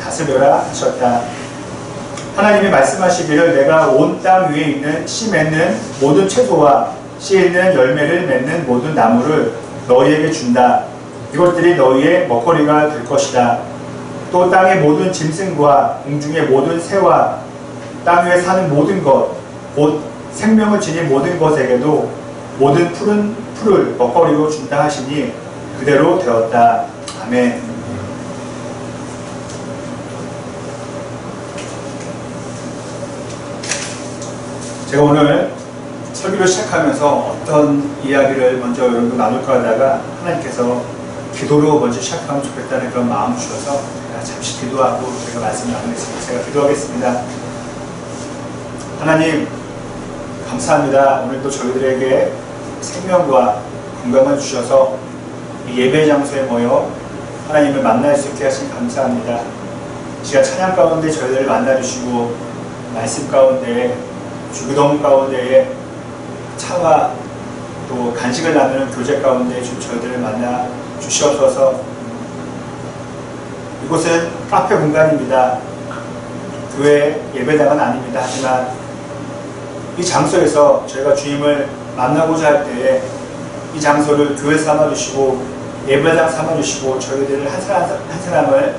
다스려라 하셨다. 하나님이 말씀하시기를 내가 온 땅 위에 있는 씨 맺는 모든 채소와 씨 있는 열매를 맺는 모든 나무를 너희에게 준다. 이것들이 너희의 먹거리가 될 것이다. 또 땅의 모든 짐승과 공중의 모든 새와 땅 위에 사는 모든 것, 곧 생명을 지닌 모든 것에게도 모든 푸른 풀을 먹거리로 준다 하시니 그대로 되었다. 아멘. 제가 오늘 설교를 시작하면서 어떤 이야기를 먼저 여러분과 나눌까 하다가 하나님께서 기도로 먼저 시작하면 좋겠다는 그런 마음을 주셔서 제가 잠시 기도하고 제가 말씀을 나누겠습니다. 제가 기도하겠습니다. 하나님 감사합니다. 오늘도 저희들에게 생명과 건강을 주셔서 이 예배 장소에 모여 하나님을 만날 수 있게 하신 감사합니다. 시간 찬양 가운데 저희들을 만나주시고 말씀 가운데 주기도문 가운데에 차와 또 간식을 나누는 교제 가운데 저희들을 만나 주시옵소서. 이곳은 카페 공간입니다. 교회 예배당은 아닙니다. 하지만 이 장소에서 저희가 주님을 만나고자 할 때에 이 장소를 교회 삼아주시고 예배당 삼아주시고 저희들을 한 사람 한 사람을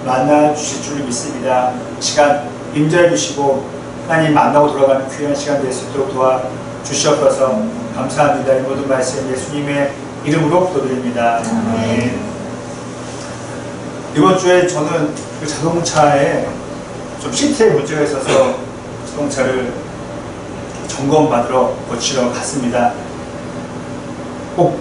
만나 주실 줄 믿습니다. 시간 임재해 주시고 하나님 만나고 돌아가는 귀한 시간 될 수 있도록 도와주시옵소서. 감사합니다. 이 모든 말씀 예수님의 이름으로 기도드립니다. 아멘. 이번 주에 저는 그 자동차에 좀 시트에 문제가 있어서 자동차를 점검받으러 고치러 갔습니다. 꼭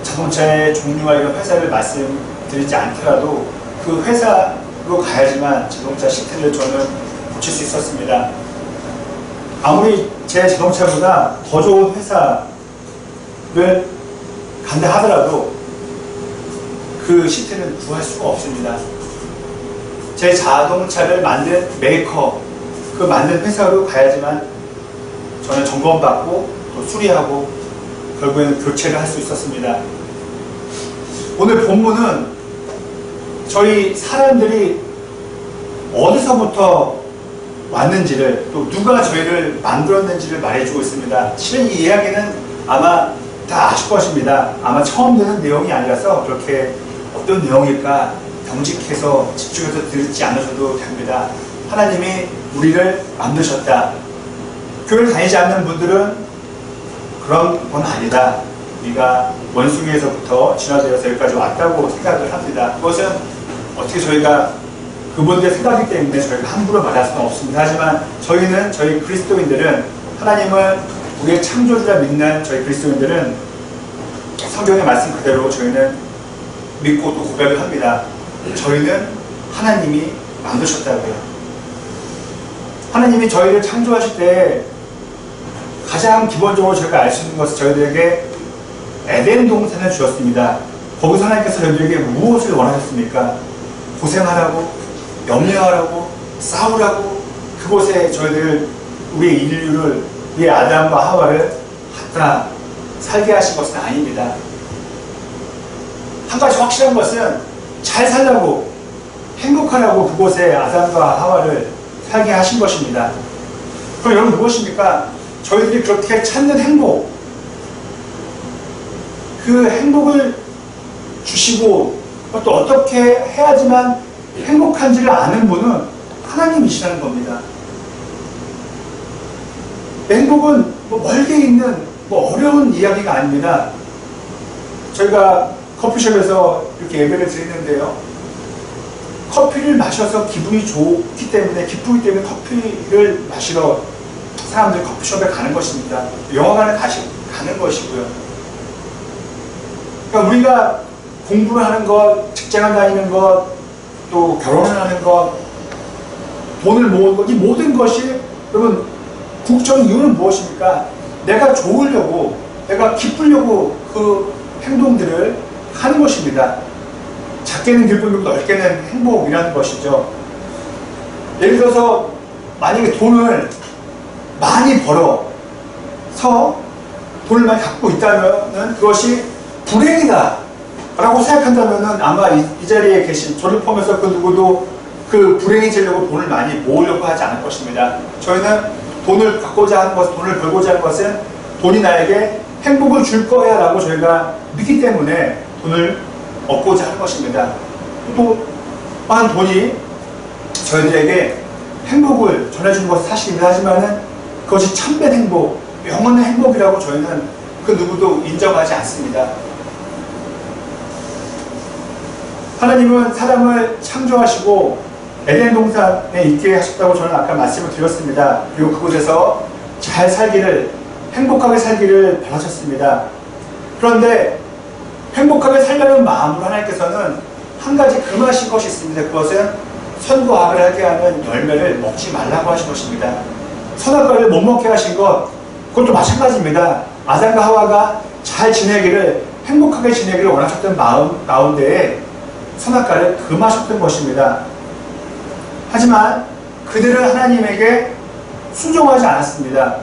자동차의 종류와 이런 회사를 말씀드리지 않더라도 그 회사로 가야지만 자동차 시트를 저는 고칠 수 있었습니다. 아무리 제 자동차보다 더 좋은 회사를 간다 하더라도 그 시트는 구할 수가 없습니다. 제 자동차를 만든 메이커, 그 만든 회사로 가야지만 저는 점검받고 또 수리하고 결국에는 교체를 할 수 있었습니다. 오늘 본문은 저희 사람들이 어디서부터 왔는지를 또 누가 저희를 만들었는지를 말해주고 있습니다. 실은 이 이야기는 아마 다 아실 것입니다. 아마 처음 듣는 내용이 아니라서 그렇게 어떤 내용일까 경직해서 집중해서 듣지 않으셔도 됩니다. 하나님이 우리를 만드셨다. 교회를 다니지 않는 분들은 그런 건 아니다. 우리가 원숭이에서부터 진화되어서 여기까지 왔다고 생각을 합니다. 그것은 어떻게 저희가 그분들의 생각이기 때문에 저희가 함부로 말할 수는 없습니다. 하지만 저희는 저희 그리스도인들은 하나님을 우리의 창조주라 믿는 저희 그리스도인들은 성경의 말씀 그대로 저희는 믿고 또 고백을 합니다. 저희는 하나님이 만드셨다고요. 하나님이 저희를 창조하실 때 가장 기본적으로 저희가 알 수 있는 것은 저희들에게 에덴 동산을 주었습니다. 거기서 하나님께서 저희들에게 무엇을 원하셨습니까? 고생하라고, 염려하라고, 싸우라고, 그곳에 저희들 우리의 인류를, 우리의 아담과 하와를 갖다 살게 하신 것은 아닙니다. 한 가지 확실한 것은 잘 살라고, 행복하라고 그곳에 아담과 하와를 살게 하신 것입니다. 그럼 여러분 무엇입니까? 저희들이 그렇게 찾는 행복, 그 행복을 주시고 또 어떻게 해야지만 행복한지를 아는 분은 하나님이시라는 겁니다. 행복은 멀게 있는 어려운 이야기가 아닙니다. 저희가 커피숍에서 이렇게 예배를 드리는데요. 커피를 마셔서 기분이 좋기 때문에, 기쁘기 때문에 커피를 마시러 사람들이 커피숍에 가는 것입니다. 영화관에 가는 것이고요. 그러니까 우리가 공부를 하는 것, 직장을 다니는 것, 또 결혼을 하는 것, 돈을 모으는 것, 이 모든 것이 여러분 궁극적인 이유는 무엇입니까? 내가 좋으려고, 내가 기쁘려고 그 행동들을 하는 것입니다. 작게는 기쁨이고 넓게는 행복이라는 것이죠. 예를 들어서 만약에 돈을 많이 벌어서 돈을 많이 갖고 있다면 그것이 불행이다 라고 생각한다면 아마 이 자리에 계신, 저를 포함해서 그 누구도 그 불행해지려고 돈을 많이 모으려고 하지 않을 것입니다. 저희는 돈을 갖고자 하는 것, 돈을 벌고자 하는 것은 돈이 나에게 행복을 줄 거야 라고 저희가 믿기 때문에 돈을 얻고자 하는 것입니다. 또한 돈이 저희들에게 행복을 전해주는 것은 사실입니다. 하지만은 그것이 참된 행복, 영원한 행복이라고 저희는 그 누구도 인정하지 않습니다. 하나님은 사람을 창조하시고 에덴 동산에 있게 하셨다고 저는 아까 말씀을 드렸습니다. 그리고 그곳에서 잘 살기를, 행복하게 살기를 바라셨습니다. 그런데 행복하게 살려는 마음으로 하나님께서는 한 가지 금하신 것이 있습니다. 그것은 선과 악을 알게 하는 열매를 먹지 말라고 하신 것입니다. 선악과를 못 먹게 하신 것, 그것도 마찬가지입니다. 아담과 하와가 잘 지내기를, 행복하게 지내기를 원하셨던 마음 가운데에 선악과를 금하셨던 것입니다. 하지만 그들은 하나님에게 순종하지 않았습니다.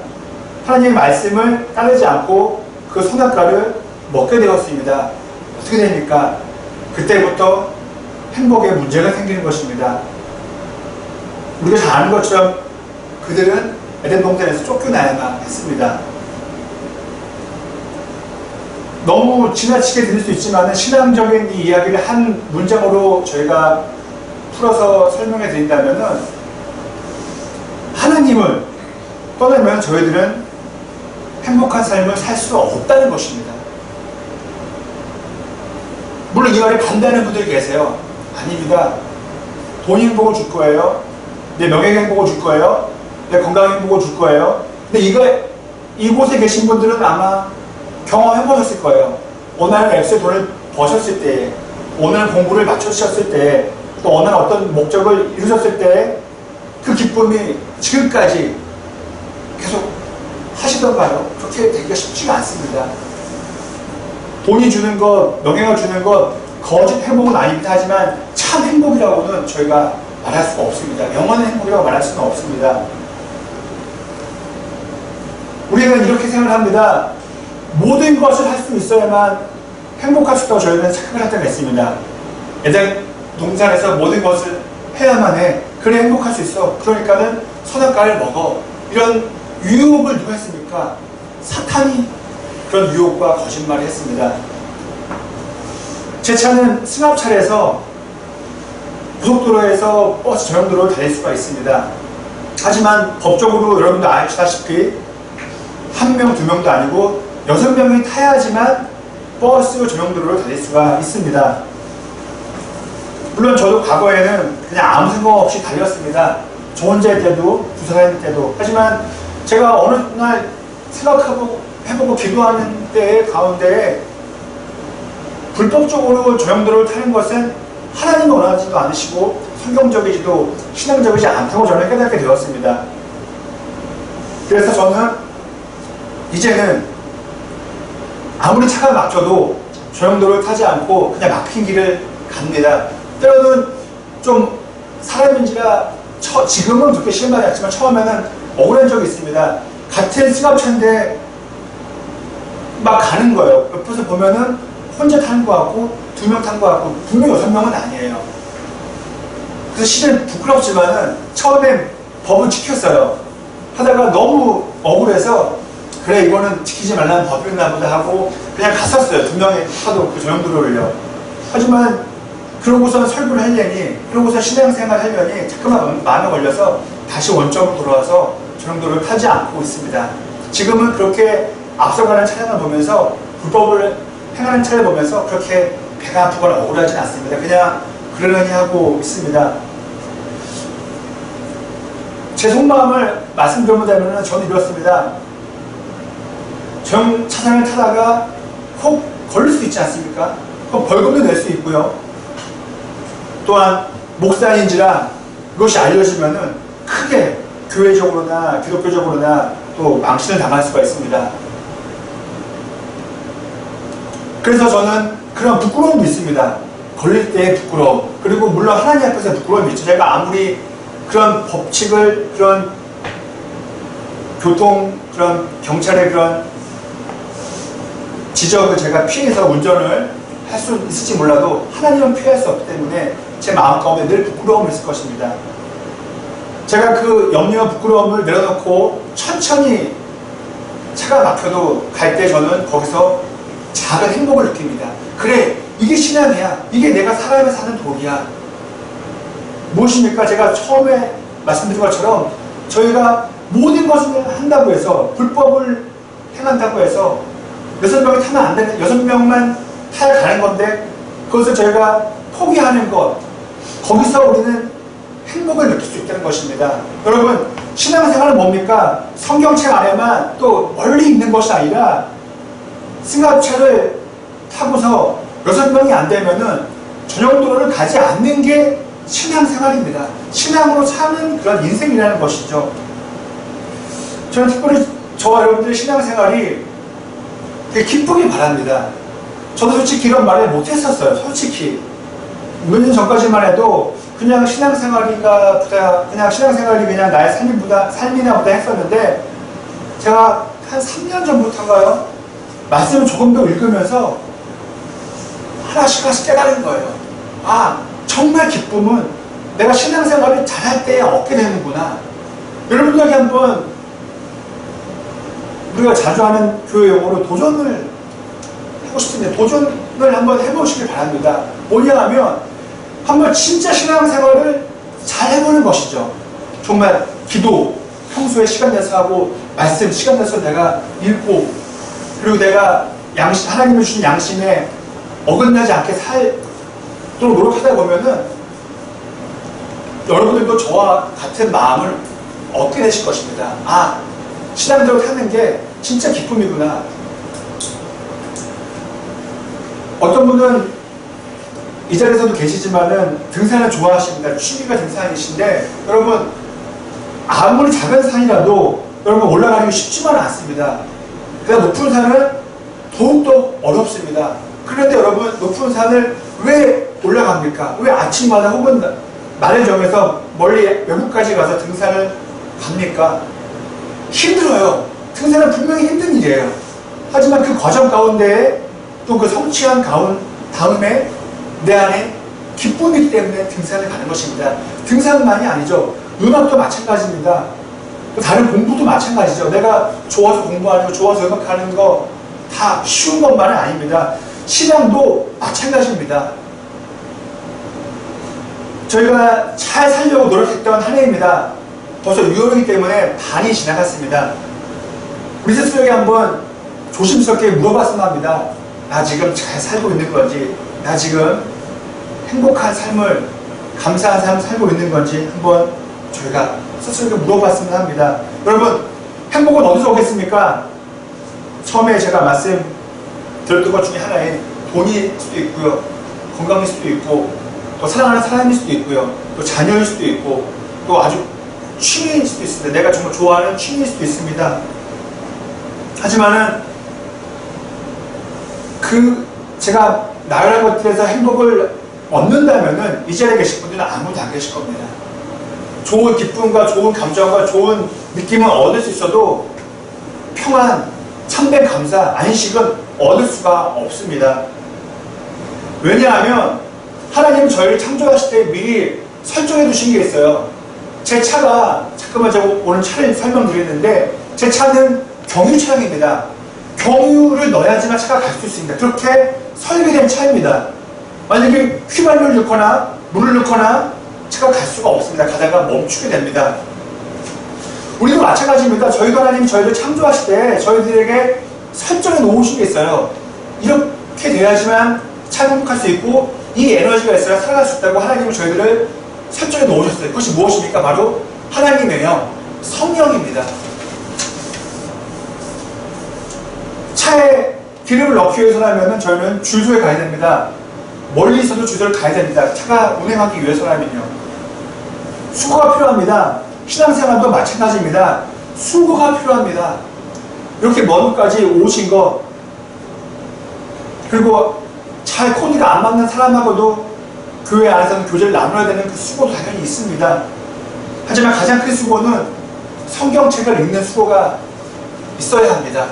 하나님의 말씀을 따르지 않고 그 선악과를 먹게 되었습니다. 어떻게 됩니까? 그때부터 행복에 문제가 생기는 것입니다. 우리가 잘 아는 것처럼 그들은 에덴 동산에서 쫓겨나야만 했습니다. 너무 지나치게 들릴 수 있지만 신앙적인 이 이야기를 한 문장으로 저희가 풀어서 설명해 드린다면 하나님을 떠나면 저희들은 행복한 삶을 살 수 없다는 것입니다. 물론 이 말에 반대하는 분들이 계세요. 아닙니다. 돈 행복을 줄 거예요. 내 명예 행복을 줄 거예요. 내 건강 행복을 줄 거예요. 근데 이곳에 계신 분들은 아마 경험해 보셨을 거예요. 어느 날 엑스의 돈을 버셨을 때, 어느 날 공부를 마치셨을 때, 또 어느 날 어떤 목적을 이루셨을 때 그 기쁨이 지금까지 계속 하시던가요? 그렇게 되기가 쉽지가 않습니다. 돈이 주는 것, 명예가 주는 것, 거짓 행복은 아닙니다. 하지만 참 행복이라고는 저희가 말할 수가 없습니다. 영원한 행복이라고 말할 수는 없습니다. 우리는 이렇게 생각합니다. 모든 것을 할 수 있어야만 행복할 수 있다고 저희는 착각을 할 때가 있습니다. 에덴 동산에서 모든 것을 해야만 해. 그래 행복할 수 있어. 그러니까는 선악과를 먹어. 이런 유혹을 누가 했습니까? 사탄이 그런 유혹과 거짓말을 했습니다. 제 차는 승합차에서 고속도로에서 버스 전용도로를 달릴 수가 있습니다. 하지만 법적으로 여러분도 아시다시피 한 명, 두 명도 아니고 6명이 타야지만 버스 전용도로를 달릴 수가 있습니다. 물론 저도 과거에는 그냥 아무 생각 없이 달렸습니다. 저 혼자일 때도, 두 사람일 때도. 하지만 제가 어느 날 생각하고 해보고 기도하는 때 가운데 불법적으로 전용도로를 타는 것은 하나님이 원하지도 않으시고 성경적이지도 신앙적이지 않다고 저는 깨닫게 되었습니다. 그래서 저는 이제는 아무리 차가 막혀도 전용도로를 타지 않고 그냥 막힌 길을 갑니다. 때로는 좀 사람인지라 지금은 그렇게 심하지 않지만 처음에는 억울한 적이 있습니다. 같은 승합차인데 막 가는 거예요. 옆에서 보면은 혼자 타는 것 같고 2명 탄 것 같고 분명 6명은 아니에요. 그래서 실은 부끄럽지만은 처음엔 법은 지켰어요. 하다가 너무 억울해서 그래 이거는 지키지 말라는 법이었나 보다 하고 그냥 갔었어요. 2명이 타도 그 전용도로를요. 하지만 그러고선 설교를 하려니, 그러고선 신앙생활 하려니 자꾸만 마음에 걸려서 다시 원점으로 돌아와서 전용도로를 타지 않고 있습니다. 지금은 그렇게 앞서가는 차량을 보면서 불법을 행하는 차를 보면서 그렇게 배가 아프거나 억울하진 않습니다. 그냥 그러려니 하고 있습니다. 제 속마음을 말씀드리면 저는 이렇습니다. 차량을 타다가 혹 걸릴 수 있지 않습니까? 벌금도 낼 수 있고요. 또한 목사인지라 그것이 알려지면은 크게 교회적으로나 기독교적으로나 또 망신을 당할 수가 있습니다. 그래서 저는 그런 부끄러움도 있습니다. 걸릴 때의 부끄러움. 그리고 물론 하나님 앞에서 부끄러움이 있죠. 제가 아무리 그런 법칙을, 그런 교통, 그런 경찰의 그런 지적을 제가 피해서 운전을 할 수 있을지 몰라도 하나님은 피할 수 없기 때문에 제 마음 가운데 늘 부끄러움이 있을 것입니다. 제가 그 염려와 부끄러움을 내려놓고 천천히 차가 막혀도 갈 때 저는 거기서 작은 행복을 느낍니다. 그래, 이게 신앙이야. 이게 내가 살아야 사는 도리야. 무엇입니까? 제가 처음에 말씀드린 것처럼 저희가 모든 것을 한다고 해서 불법을 행한다고 해서 6명이 타면 안 되는 6명만 타야 가는 건데 그것을 저희가 포기하는 것, 거기서 우리는 행복을 느낄 수 있다는 것입니다. 여러분, 신앙생활은 뭡니까? 성경책 안에만 또 멀리 있는 것이 아니라 승합차를 타고서 6명이 안 되면은 전용도로를 가지 않는 게 신앙생활입니다. 신앙으로 사는 그런 인생이라는 것이죠. 저는 특별히 저와 여러분들의 신앙생활이 되게 기쁘길 바랍니다. 저도 솔직히 이런 말을 못했었어요. 솔직히 몇 년 전까지만 해도 그냥 신앙생활인가 보다, 그냥 신앙생활이 그냥 나의 삶이나 보다 했었는데, 제가 한 3년 전부터인가요? 말씀을 조금 더 읽으면서 하나씩 깨달은 거예요. 아, 정말 기쁨은 내가 신앙생활을 잘할 때 얻게 되는구나. 여러분들에게 한번 우리가 자주 하는 교회 용어로 도전을 하고 싶은데, 도전을 한번 해보시길 바랍니다. 뭐냐 하면 한번 진짜 신앙생활을 잘 해보는 것이죠. 정말 기도 평소에 시간 내서 하고, 말씀 시간 내서 내가 읽고, 그리고 내가 하나님이 주신 양심에 어긋나지 않게 살도록 노력하다 보면은 여러분들도 저와 같은 마음을 얻게 되실 것입니다. 아, 신앙대로 사는 게 진짜 기쁨이구나. 어떤 분은 이 자리에서도 계시지만은 등산을 좋아하십니다. 취미가 등산이신데, 여러분, 아무리 작은 산이라도 여러분 올라가기 쉽지만은 않습니다. 그래서 높은 산은 더욱더 어렵습니다. 그런데 여러분, 높은 산을 왜 올라갑니까? 왜 아침마다 혹은 날을 정해서 멀리 외국까지 가서 등산을 갑니까? 힘들어요. 등산은 분명히 힘든 일이에요. 하지만 그 과정 가운데에 또 그 성취한 다음에 내 안에 기쁨이기 때문에 등산을 가는 것입니다. 등산만이 아니죠. 음악도 마찬가지입니다. 또 다른 공부도 마찬가지죠. 내가 좋아서 공부하는 거, 좋아서 음악하는 거 다 쉬운 것만은 아닙니다. 신앙도 마찬가지입니다. 저희가 잘 살려고 노력했던 한 해입니다. 벌써 6월이기 때문에 반이 지나갔습니다. 우리 스스로에게 한번 조심스럽게 물어봤으면 합니다. 나 지금 잘 살고 있는 건지, 나 지금 행복한 삶을, 감사한 삶을 살고 있는 건지 한번 저희가 스스로에게 물어봤으면 합니다. 여러분, 행복은 어디서 오겠습니까? 처음에 제가 말씀 들었던 것 중에 하나인 돈일 수도 있고요, 건강일 수도 있고, 또 사랑하는 사람일 수도 있고요, 또 자녀일 수도 있고, 또 아주 취미일 수도 있습니다. 내가 정말 좋아하는 취미일 수도 있습니다. 하지만은 제가 나열한 것들에서 행복을 얻는다면은 이 자리에 계신 분들은 아무도 안 계실 겁니다. 좋은 기쁨과 좋은 감정과 좋은 느낌은 얻을 수 있어도 평안, 참된 감사, 안식은 얻을 수가 없습니다. 왜냐하면 하나님은 저희를 창조하실 때 미리 설정해 두신 게 있어요. 제 차가, 잠깐만 제가 오늘 차를 설명드리는데, 제 차는 경유 차량입니다. 경유를 넣어야지만 차가 갈 수 있습니다. 그렇게 설계된 차입니다. 만약에 휘발유를 넣거나 물을 넣거나 차가 갈 수가 없습니다. 가다가 멈추게 됩니다. 우리도 마찬가지입니다. 저희도 하나님이 저희를 창조하실 때 저희들에게 설정해 놓으신 게 있어요. 이렇게 돼야지만 차가 행복할 수 있고, 이 에너지가 있어야 살아갈 수 있다고 하나님은 저희들을 설정해 놓으셨어요. 그것이 무엇입니까? 바로 하나님의 성령입니다. 차에 기름을 넣기 위해서라면 저희는 주유소에 가야 됩니다. 멀리 있어도 주유소를 가야 됩니다. 차가 운행하기 위해서라면요. 수고가 필요합니다. 신앙생활도 마찬가지입니다. 수고가 필요합니다. 이렇게 먼 곳까지 오신 것, 그리고 잘 코드가 안 맞는 사람하고도 교회 안에서는 교제를 나눠야 되는 그 수고도 당연히 있습니다. 하지만 가장 큰 수고는 성경책을 읽는 수고가 있어야 합니다.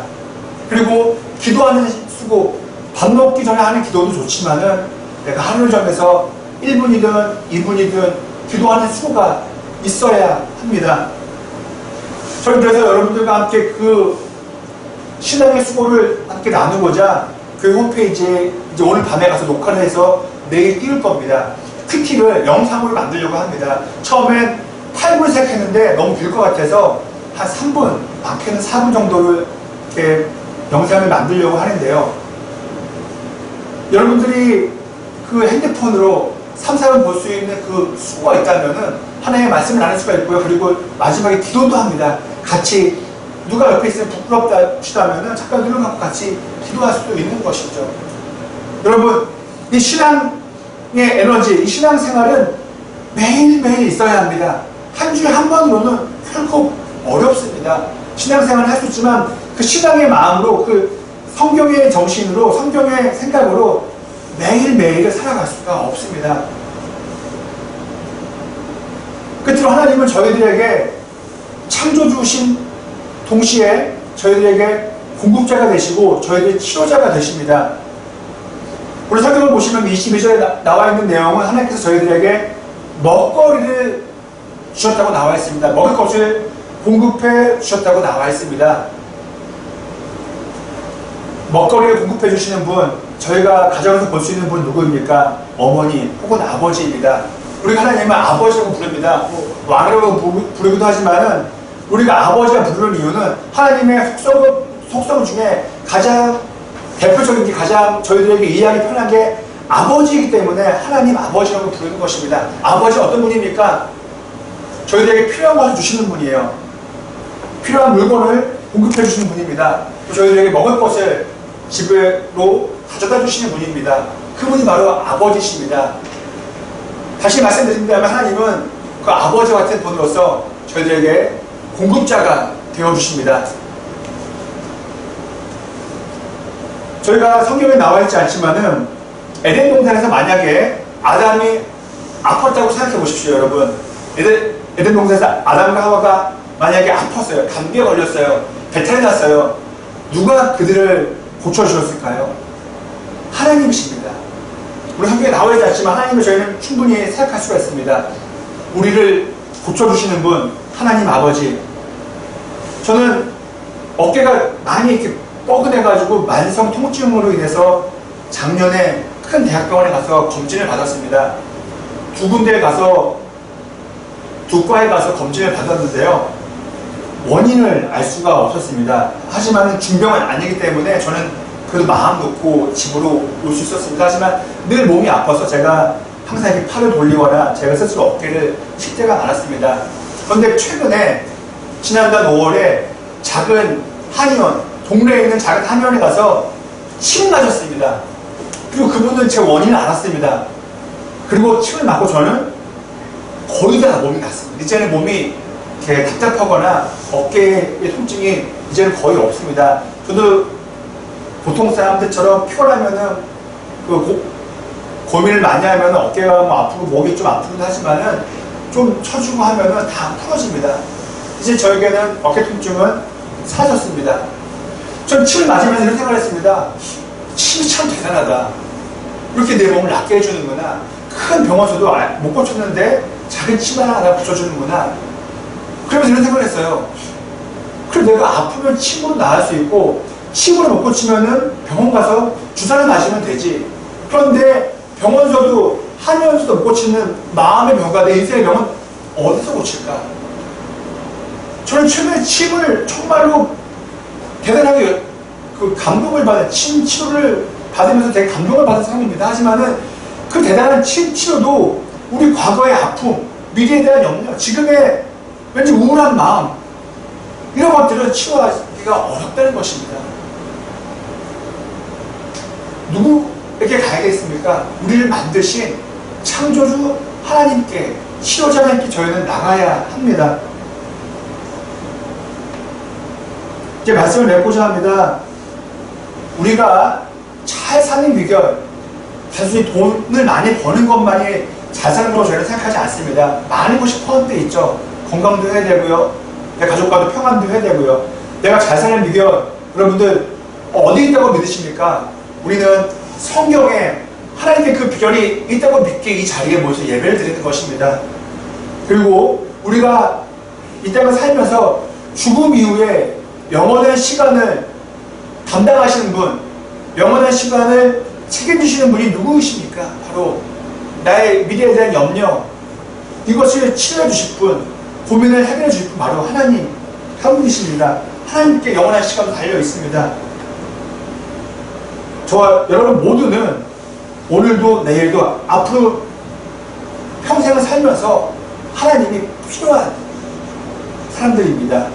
그리고 기도하는 수고, 밥 먹기 전에 하는 기도도 좋지만은 내가 하루를 정해서 1분이든 2분이든 기도하는 수고가 있어야 합니다. 저는 그래서 여러분들과 함께 그 신앙의 수고를 함께 나누고자 그 홈페이지에 이제 오늘 밤에 가서 녹화를 해서 내일 띄울 겁니다. 큐티를 영상으로 만들려고 합니다. 처음엔 8분 시작했는데 너무 길 것 같아서 한 3분, 많게는 4분 정도를 이렇게 영상을 만들려고 하는데요. 여러분들이 그 핸드폰으로 3, 4분 볼 수 있는 그 수고가 있다면은 하나님의 말씀을 나눌 수가 있고요. 그리고 마지막에 기도도 합니다. 같이 누가 옆에 있으면 부끄럽다 싶다면은 잠깐 눈을 감고 같이 기도할 수도 있는 것이죠. 여러분, 이 신앙의 에너지, 이 신앙생활은 매일매일 있어야 합니다. 한 주에 한 번으로는 결코 어렵습니다. 신앙생활을 할 수 있지만 그 신앙의 마음으로, 그 성경의 정신으로, 성경의 생각으로 매일매일을 살아갈 수가 없습니다. 끝으로 하나님은 저희들에게 창조주신 동시에 저희들에게 공급자가 되시고 저희들의 치료자가 되십니다. 오늘 성경을 보시면 22절에 나와 있는 내용은 하나님께서 저희들에게 먹거리를 주셨다고 나와 있습니다. 먹을 것을 공급해 주셨다고 나와 있습니다. 먹거리를 공급해 주시는 분, 저희가 가정에서 볼 수 있는 분 누구입니까? 어머니 혹은 아버지입니다. 우리가 하나님은 아버지라고 부릅니다. 왕이라고 부르기도 하지만은 우리가 아버지가 부르는 이유는 하나님의 속성 중에 가장 대표적인 게, 가장 저희들에게 이해하기 편한 게 아버지이기 때문에 하나님 아버지라고 부르는 것입니다. 아버지는 어떤 분입니까? 저희들에게 필요한 것을 주시는 분이에요. 필요한 물건을 공급해 주시는 분입니다. 저희들에게 먹을 것을 집으로 가져다 주시는 분입니다. 그분이 바로 아버지십니다. 다시 말씀드린다면 하나님은 그 아버지 같은 분으로서 저희들에게 공급자가 되어주십니다. 저희가 성경에 나와 있지 않지만은 에덴 동산에서 만약에 아담이 아팠다고 생각해 보십시오, 여러분. 에덴 동산에서 아담과 하와가 만약에 아팠어요. 감기에 걸렸어요. 배탈이 났어요. 누가 그들을 고쳐주셨을까요? 하나님이십니다. 우리 성경에 나와 있지 않지만 하나님을 저희는 충분히 생각할 수가 있습니다. 우리를 고쳐주시는 분, 하나님 아버지. 저는 어깨가 많이 이렇게 뻐근해가지고 만성 통증으로 인해서 작년에 큰 대학병원에 가서 검진을 받았습니다. 두 군데에 가서, 두 과에 가서 검진을 받았는데요. 원인을 알 수가 없었습니다. 하지만 중병은 아니기 때문에 저는 그래도 마음 놓고 집으로 올 수 있었습니다. 하지만 늘 몸이 아파서 제가 항상 이렇게 팔을 돌리거나 제가 스스로 어깨를 칠 때가 많았습니다. 그런데 최근에 지난달 5월에 작은 한의원, 동네에 있는 작은 한의원에 가서 침을 맞았습니다. 그리고 그분은 제 원인을 알았습니다. 그리고 침을 맞고 저는 거의 다 몸이 났습니다. 이제는 몸이 이렇게 답답하거나 어깨의 통증이 이제는 거의 없습니다. 저도 보통 사람들처럼 피곤하면은 고민을 많이 하면 어깨가 뭐 아프고 목이 좀 아프기도 하지만은 좀 쳐주고 하면은 다 풀어집니다. 이제 저에게는 어깨 통증은 사라졌습니다. 전 침을 맞으면서 이런 생각을 했습니다. 침이 참 대단하다. 이렇게 내 몸을 낫게 해주는구나. 큰 병원에서도 못 고쳤는데 작은 침 하나 붙여주는구나. 그러면서 이런 생각을 했어요. 그럼 내가 아프면 침으로 나을 수 있고 침으로 못 고치면은 병원 가서 주사를 맞으면 되지. 그런데 병원에서도 한의원에서도 못 고치는 마음의 병과 내 인생의 병은 어디서 고칠까? 저는 최근에 침을 정말로 대단하게 그 감동을 받은 침 치료를 받으면서 되게 감동을 받은 사람입니다. 하지만은 그 대단한 침 치료도 우리 과거의 아픔, 미래에 대한 염려, 지금의 왠지 우울한 마음, 이런 것들을 치유하기가 어렵다는 것입니다. 누구에게 가야겠습니까? 우리를 만드신 창조주 하나님께, 치료자 하나님께 저희는 나가야 합니다. 이제 말씀을 맺고자 합니다. 우리가 잘 사는 비결, 단순히 돈을 많이 버는 것만이 잘 사는 거라고 저희는 생각하지 않습니다. 많이 고 싶은 데 있죠. 건강도 해야 되고요. 내 가족과도 평안도 해야 되고요. 내가 잘 사는 비결, 여러분들 어디 있다고 믿으십니까? 우리는 성경에 하나님의 그 비결이 있다고 믿게 이 자리에 모여서 예배를 드리는 것입니다. 그리고 우리가 이 땅을 살면서 죽음 이후에 영원한 시간을 담당하시는 분, 영원한 시간을 책임지시는 분이 누구이십니까? 바로 나의 미래에 대한 염려, 이것을 치료해 주실 분, 고민을 해결해 주실 분, 바로 하나님 한 분이십니다. 하나님께 영원한 시간도 달려 있습니다. 저와 여러분 모두는 오늘도 내일도 앞으로 평생을 살면서 하나님이 필요한 사람들입니다.